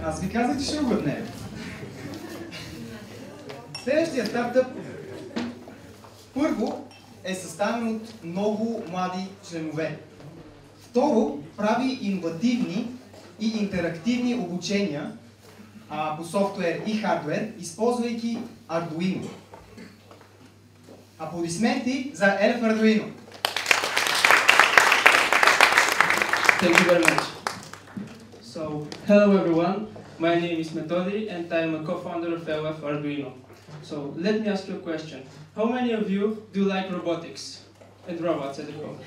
Аз ви казах, че ще угодне. Следващия стартъп първо е съставен от много млади членове. Второ, прави иновативни и интерактивни обучения по софтуер и хардуер, използвайки Arduino. Аплодисменти за Elf Arduino! Thank you very much. So, hello everyone. My name is Metodi and I'm a co-founder of LF Arduino. So, let me ask you a question. How many of you do like robotics and robots as a whole?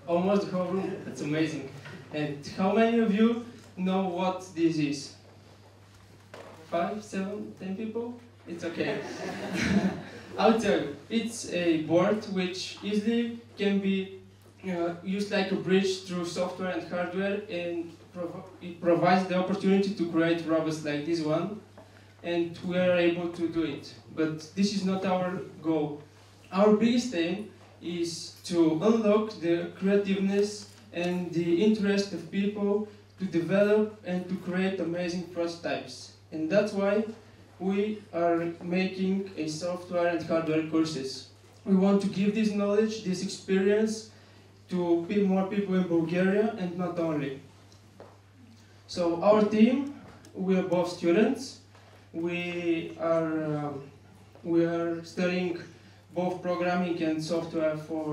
Almost the whole room. That's amazing. And how many of you know what this is? 5, 7, 10 people? It's okay. I'll tell you. It's a board which easily can be used like a bridge through software and hardware, and it provides the opportunity to create robots like this one, and we are able to do it. But this is not our goal. Our biggest aim is to unlock the creativeness and the interest of people to develop and to create amazing prototypes. And that's why we are making a software and hardware courses. We want to give this knowledge, this experience to more people in Bulgaria and not only. So our team, we are both students. We are studying both programming and software for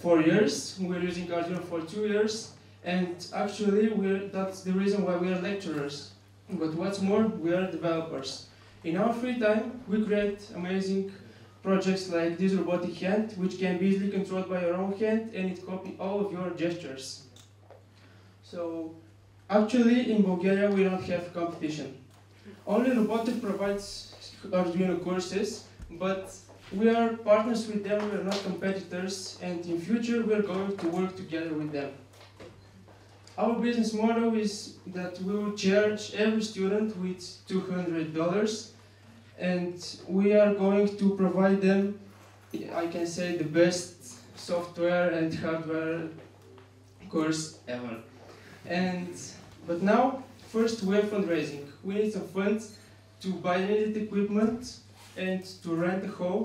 4 years. We're using Arduino for 2 years, and actually that's the reason why we are lecturers. But what's more, we are developers. In our free time, we create amazing projects like this robotic hand, which can be easily controlled by your own hand, and it copies all of your gestures. So, actually, in Bulgaria, we don't have competition. Only Robotic provides Arduino courses, but we are partners with them, we are not competitors, and in future, we are going to work together with them. Our business model is that we will charge every student with $200, and we are going to provide them, I can say, the best software and hardware course ever. But now, first we are fundraising. We need some funds to buy needed equipment and to rent a hall,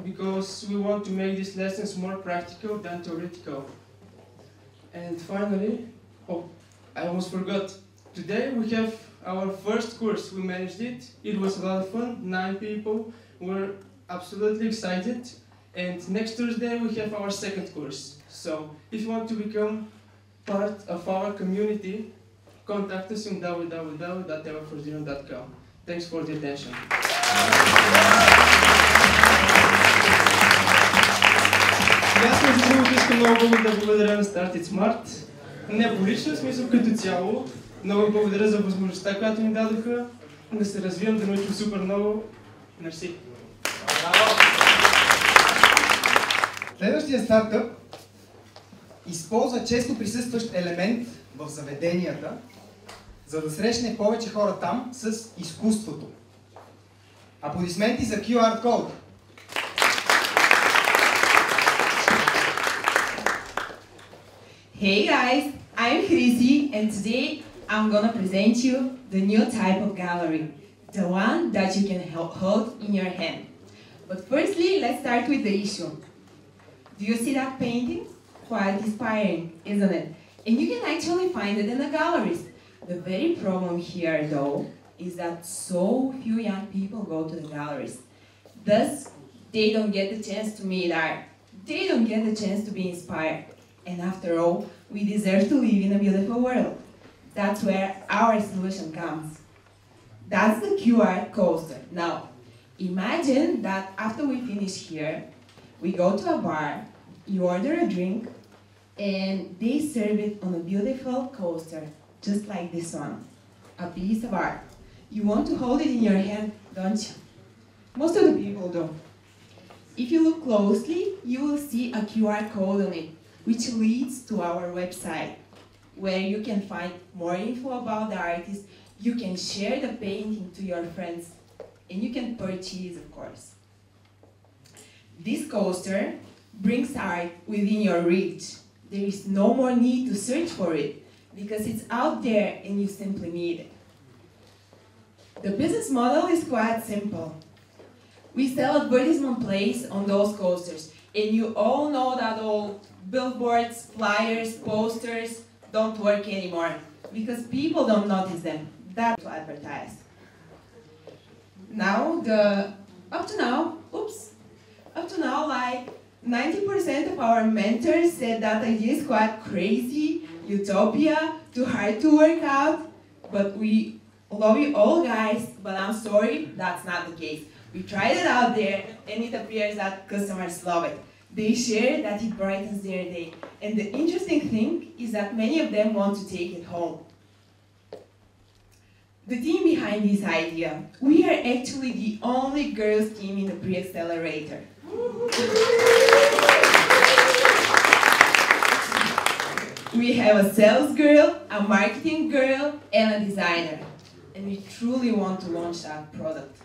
because we want to make these lessons more practical than theoretical. And finally, oh, I almost forgot. Today we have our first course. We managed it. It was a lot of fun. 9 people were absolutely excited. And next Thursday we have our second course. So if you want to become part of our community, contact us on www.elfarduino.com. Thanks for the attention. Аз между другото искам много да благодаря на Start It Smart. Не по личен смисъл, като цяло. Много благодаря за възможността, която ни дадоха да се развием, да научим супер много. Мерси. Следващия стартъп използва често присъстващ елемент в заведенията, за да срещне повече хора там с изкуството. Аплодисменти за QR Code! Hey guys, I'm Chrissy, and today I'm gonna present you the new type of gallery, the one that you can hold in your hand. But firstly, let's start with the issue. Do you see that painting? Quite inspiring, isn't it? And you can actually find it in the galleries. The very problem here, though, is that so few young people go to the galleries. Thus, they don't get the chance to meet art. They don't get the chance to be inspired. And after all, we deserve to live in a beautiful world. That's where our solution comes. That's the QR coaster. Now, imagine that after we finish here, we go to a bar, you order a drink, and they serve it on a beautiful coaster, just like this one, a piece of art. You want to hold it in your hand, don't you? Most of the people do. If you look closely, you will see a QR code on it, which leads to our website, where you can find more info about the artist, you can share the painting to your friends, and you can purchase, of course. This coaster brings art within your reach. There is no more need to search for it, because it's out there and you simply need it. The business model is quite simple. We sell advertisement plates on those coasters, and you all know that all billboards, flyers, posters don't work anymore because people don't notice them. That's to advertise. Up to now, like 90% of our mentors said that idea is quite crazy, utopia, too hard to work out, but we love you all guys, but I'm sorry, that's not the case. We tried it out there and it appears that customers love it. They share that it brightens their day. And the interesting thing is that many of them want to take it home. The team behind this idea, we are actually the only girls team in the Pre-Accelerator. We have a sales girl, a marketing girl, and a designer. And we truly want to launch that product.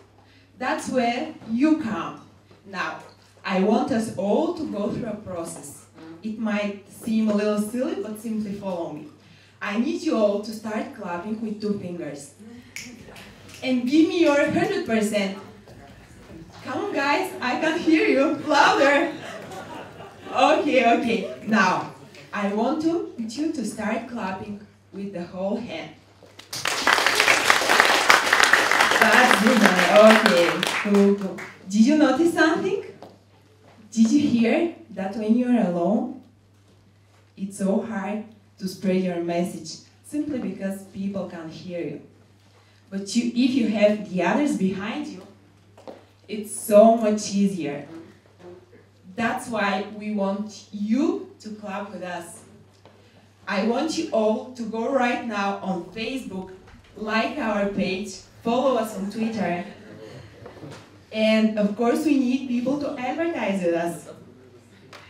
That's where you come. Now, I want us all to go through a process. It might seem a little silly, but simply follow me. I need you all to start clapping with 2 fingers. And give me your 100%. Come on guys, I can't hear you. Louder. Okay. Now, I want you to start clapping with the whole hand. That's good. Okay, cool. Did you notice something? Did you hear that when you're alone, it's so hard to spread your message simply because people can't hear you? But if you have the others behind you, it's so much easier. That's why we want you to clap with us. I want you all to go right now on Facebook, like our page, follow us on Twitter, and of course we need people to advertise with us.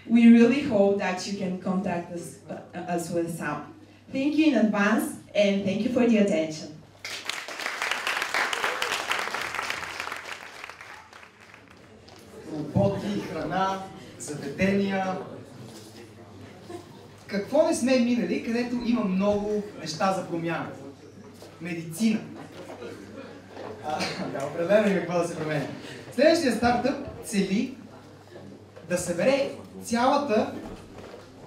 We really hope that you can contact us with some. Thank you in advance, and thank you for the attention. Роботи, храна, заведения. Какво не сме минали, където има много неща за промяна? Медицина. Да, определено има какво да се променя. Следващия стартъп цели да събере цялата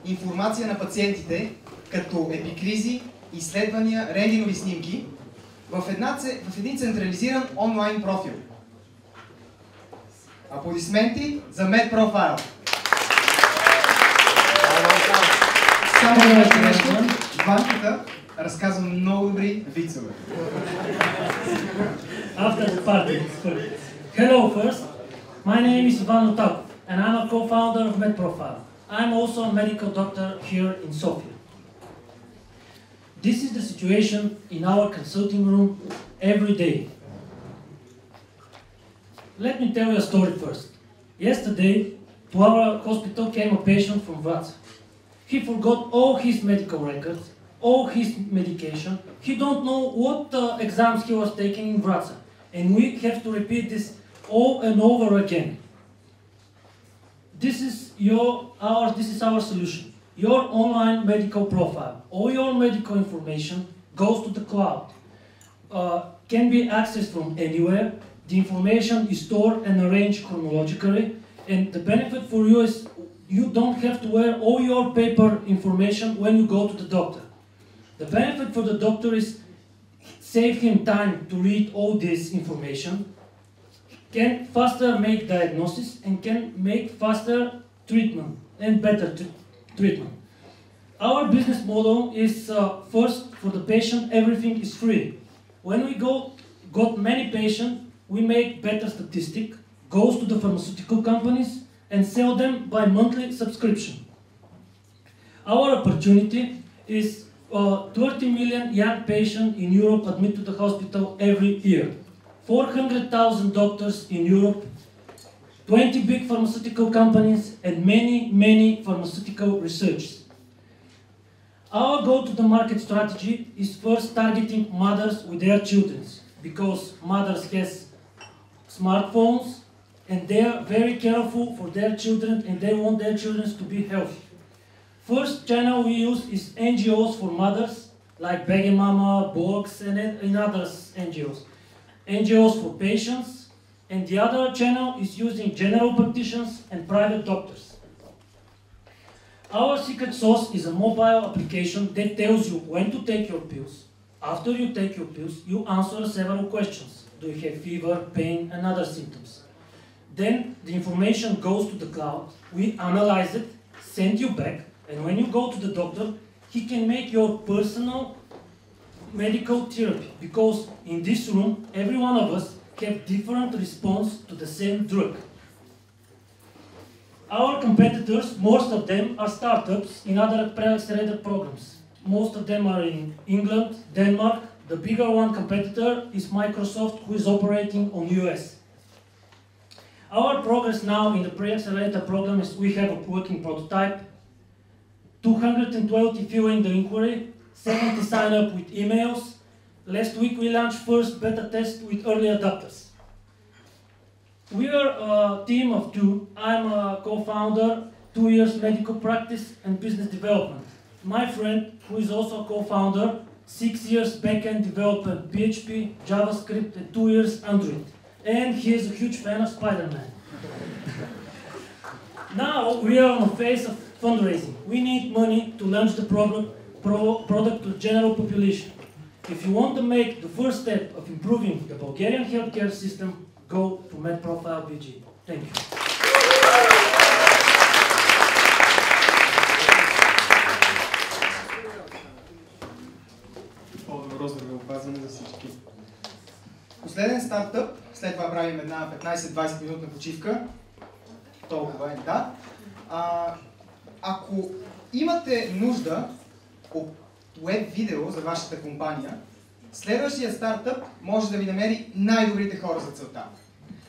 информация на пациентите, като епикризи, изследвания, рентгенови снимки, в един централизиран онлайн профил. Аплодисменти за MedProfile. Само нещо, Ванката разказва много добри вицове. After the party. Hello first, my name is Ivan Lutakov and I'm a co-founder of MedProfile. I'm also a medical doctor here in Sofia. This is the situation in our consulting room every day. Let me tell you a story first. Yesterday, to our hospital came a patient from Vratsa. He forgot all his medical records, all his medication. He don't know what exams he was taking in Vratsa. And we have to repeat this all and over again. This is our solution. Your online medical profile, all your medical information goes to the cloud. Can be accessed from anywhere. The information is stored and arranged chronologically, and the benefit for you is you don't have to wear all your paper information when you go to the doctor. The benefit for the doctor is save him time to read all this information, can faster make diagnosis, and can make faster treatment and better treatment. Our business model is first, for the patient, everything is free. When we got many patients, we make better statistic, goes to the pharmaceutical companies and sell them by monthly subscription. Our opportunity is 30 million young patients in Europe admit to the hospital every year. 400,000 doctors in Europe, 20 big pharmaceutical companies and many pharmaceutical researchers. Our go-to-the-market strategy is first targeting mothers with their children, because mothers has smartphones and they are very careful for their children and they want their children to be healthy. First channel we use is NGOs for mothers, like Bege Mama, Box, and others NGOs. NGOs for patients, and the other channel is using general practitioners and private doctors. Our secret sauce is a mobile application that tells you when to take your pills. After you take your pills, you answer several questions. Do you have fever, pain, and other symptoms? Then the information goes to the cloud, we analyze it, send you back, and when you go to the doctor, he can make your personal medical therapy, because in this room, every one of us have different response to the same drug. Our competitors, most of them are startups in other pre-accelerated programs. Most of them are in England, Denmark. The bigger one competitor is Microsoft, who is operating on US. Our progress now in the pre-accelerator program is we have a working prototype, 220 filling the inquiry, 70 sign up with emails. Last week we launched first beta test with early adopters. We are a team of two. I'm a co-founder, 2 years medical practice and business development. My friend, who is also a co-founder, 6 years backend development, PHP, JavaScript, and 2 years Android. And he is a huge fan of Spider-Man. Now we are on the phase of fundraising. We need money to launch the product to the general population. If you want to make the first step of improving the Bulgarian healthcare system, go to MedProfile BG. Thank you. По-добро здравеопазване за всички. Последен стартъп, след това правим една 15-20 минутна почивка. Толкова е, да. Ако имате нужда от веб видео за вашата компания, следващия стартъп може да ви намери най-добрите хора за целта.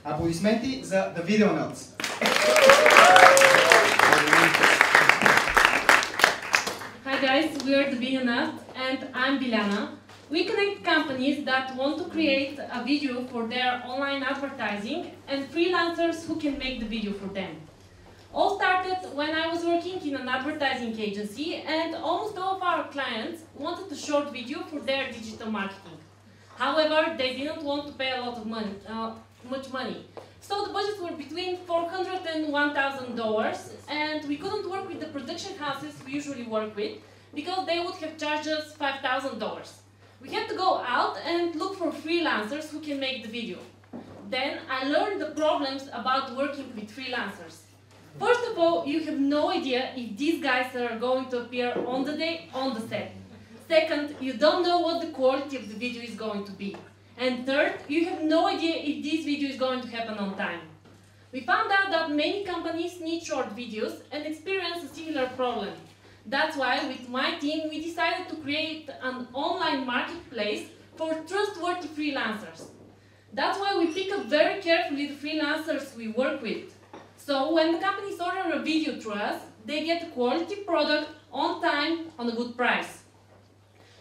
Аплодисменти за The Video Nuts. Hi guys, we are The Video Nuts and I'm Biljana. We connect companies that want to create a video for their online advertising and freelancers who can make the video for them. All started when I was working in an advertising agency, and almost all of our clients wanted a short video for their digital marketing. However, they didn't want to pay a lot of money, much money. So the budgets were between $400 and $1,000, and we couldn't work with the production houses we usually work with because they would have charged us $5,000. We had to go out and look for freelancers who can make the video. Then I learned the problems about working with freelancers. First of all, you have no idea if these guys are going to appear on the day on the set. Second, you don't know what the quality of the video is going to be. And third, you have no idea if this video is going to happen on time. We found out that many companies need short videos and experience a similar problem. That's why with my team we decided to create an online marketplace for trustworthy freelancers. That's why we pick up very carefully the freelancers we work with. So when the companies order a video through us, they get a quality product on time on a good price.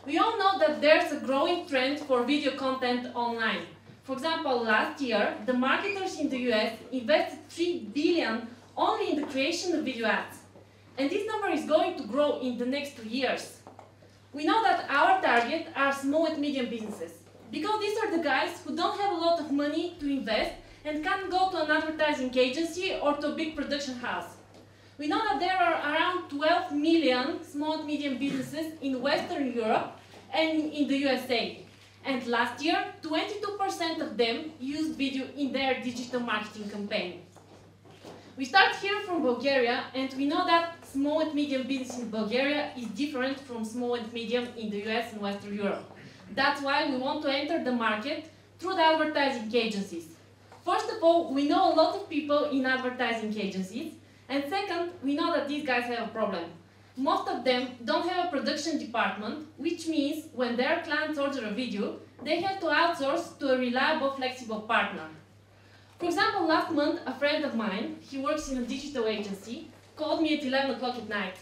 We all know that there's a growing trend for video content online. For example, last year, the marketers in the US invested $3 billion only in the creation of video ads. And this number is going to grow in the next 2 years. We know that our target are small and medium businesses, because these are the guys who don't have a lot of money to invest and can't go to an advertising agency or to a big production house. We know that there are around 12 million small and medium businesses in Western Europe and in the USA. And last year, 22% of them used video in their digital marketing campaign. We start here from Bulgaria, and we know that small and medium business in Bulgaria is different from small and medium in the US and Western Europe. That's why we want to enter the market through the advertising agencies. First of all, we know a lot of people in advertising agencies, and second, we know that these guys have a problem. Most of them don't have a production department, which means when their clients order a video, they have to outsource to a reliable, flexible partner. For example, last month, a friend of mine, he works in a digital agency, called me at 11 o'clock at night.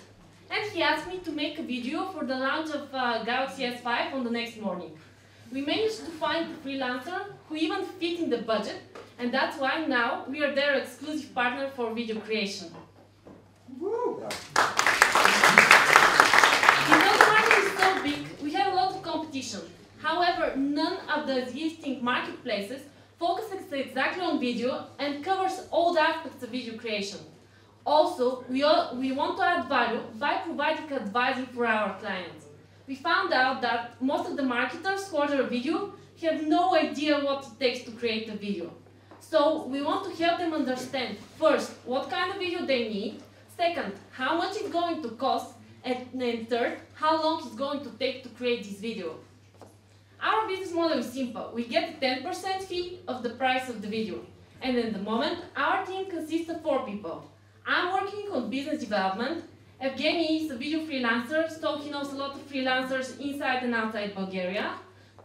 And he asked me to make a video for the launch of Galaxy S5 on the next morning. We managed to find a freelancer who even fit in the budget, and that's why now we are their exclusive partner for video creation. Because the market is so big, we have a lot of competition. However, none of the existing marketplaces focuses exactly on video and covers all the aspects of video creation. Also, we want to add value by providing advising for our clients. We found out that most of the marketers who order a video have no idea what it takes to create a video. So we want to help them understand, first, what kind of video they need, second, how much it's going to cost, and then third, how long it's going to take to create this video. Our business model is simple. We get a 10% fee of the price of the video. And at the moment, our team consists of 4 people. I'm working on business development. Evgeny is a video freelancer, so he knows a lot of freelancers inside and outside Bulgaria.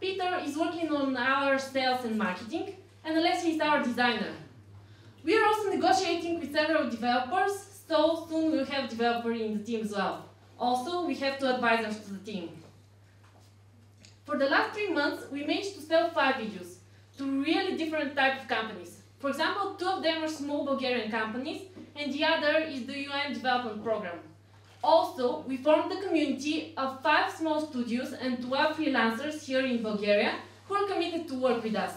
Peter is working on our sales and marketing, and Alessia is our designer. We are also negotiating with several developers, so soon we'll have developers in the team as well. Also, we have 2 advisors to the team. For the last 3 months, we managed to sell 5 videos to really different types of companies. For example, 2 of them are small Bulgarian companies, and the other is the UN development program. Also, we formed a community of 5 small studios and 12 freelancers here in Bulgaria who are committed to work with us.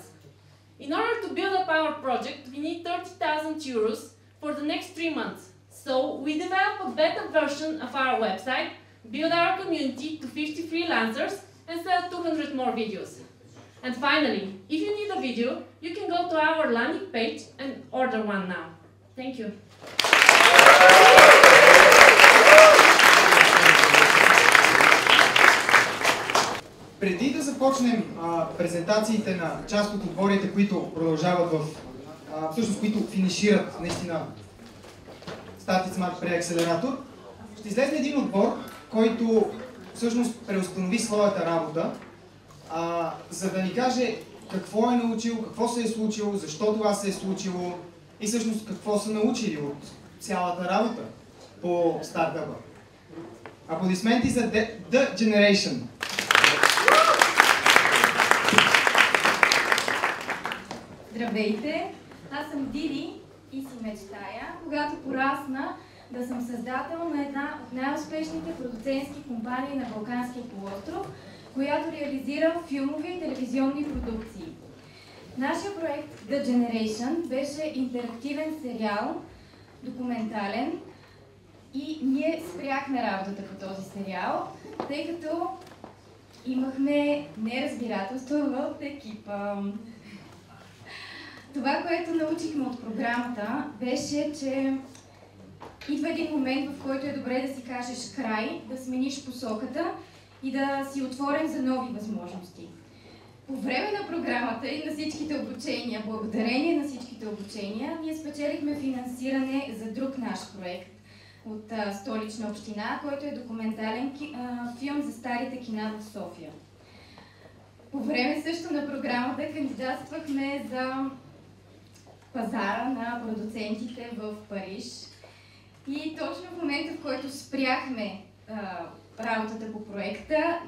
In order to build up our project, we need 30,000 euros for the next 3 months. So we developed a beta version of our website, build our community to 50 freelancers, and sell 200 more videos. And finally, if you need a video, you can go to our landing page and order one now. Thank you. Преди да започнем презентациите на част от отборите, които продължават всъщност които финишират наистина Started Smart преакселератор, ще излезе един отбор, който всъщност преустанови своята работа, за да ни каже какво е научил, какво се е случило, защо това се е случило и всъщност какво са научили от цялата работа по стартъпа. Аплодисменти за The Generation! Здравейте! Аз съм Диди и си мечтая, когато порасна, да съм създател на една от най-успешните продуцентски компании на Балканския полуостров, която реализира филмови и телевизионни продукции. Нашия проект The Generation беше интерактивен сериал, документален, и ние спряхме работата по този сериал, тъй като имахме неразбирателство в екипа. Това, което научихме от програмата, беше, че идва един момент, в който е добре да си кажеш край, да смениш посоката и да си отворен за нови възможности. По време на програмата и на всичките обучения, благодарение на всичките обучения, ние спечелихме финансиране за друг наш проект от Столична община, който е документален филм за старите кина в София. По време също на програмата кандидатствахме за пазара на продуцентите в Париж. И точно в момента, в който спряхме работата по проекта,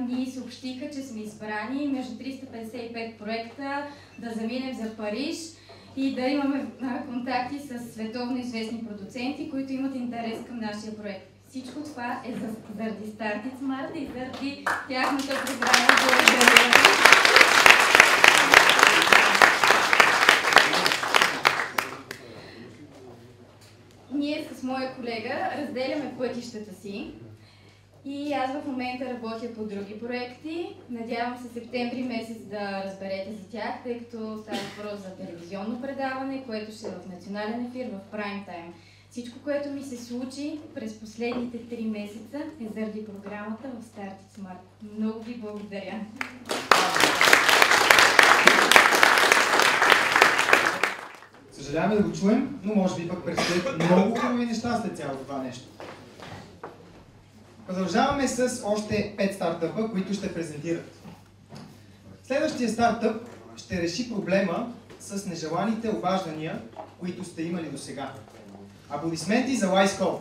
ни съобщиха, че сме избрани между 355 проекта да заминем за Париж и да имаме контакти с световно известни продуценти, които имат интерес към нашия проект. Всичко това е заради Started Smart и заради тяхната програма. Благодаря. Ние с моя колега разделяме пътищата си и аз в момента работя по други проекти. Надявам се септември месец да разберете за тях, тъй като става въпрос за телевизионно предаване, което ще е в национален ефир в прайм тайм. Всичко, което ми се случи през последните 3 месеца е заради програмата в Started Smart. Много ви благодаря! Съжаляваме да го чуем, но може би пък предстоят много хубави неща след цялото това нещо. Продължаваме с още 5 стартъпа, които ще презентират. Следващия стартъп ще реши проблема с нежеланите обаждания, които сте имали досега. Аплодисменти за Wise Call!